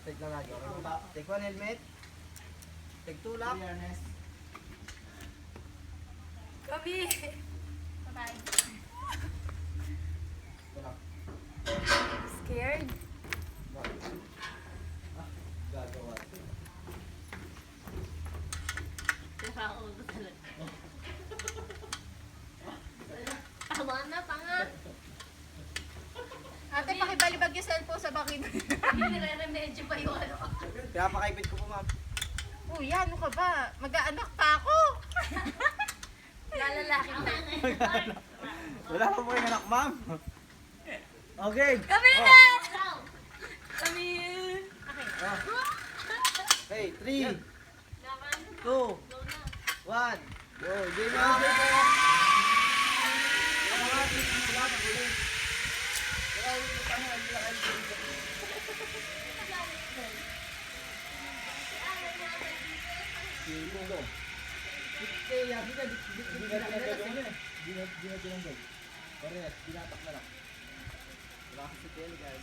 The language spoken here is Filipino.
Take lang lagi. Okay. Take one helmet. Take two lock. Kami. Bye-bye. Scared? Gagawa. Nakaulo talaga. Tama na, panga. Ate, pakibalibag yung cellphone sa bakit. Nire-remedyo pa yung ano. Pinapakaipit ko po, ma'am. Uy, ano ka ba? Mag-aanak pa ako. Lalaki na. Wala pa po kayong anak, ma'am. Okay. Kami na! Kami. Okay, 3, 2, 1. Go, game na. Hindi na tinanggal. Parehas, binatak na lang. Wala kasi si Kel, kaya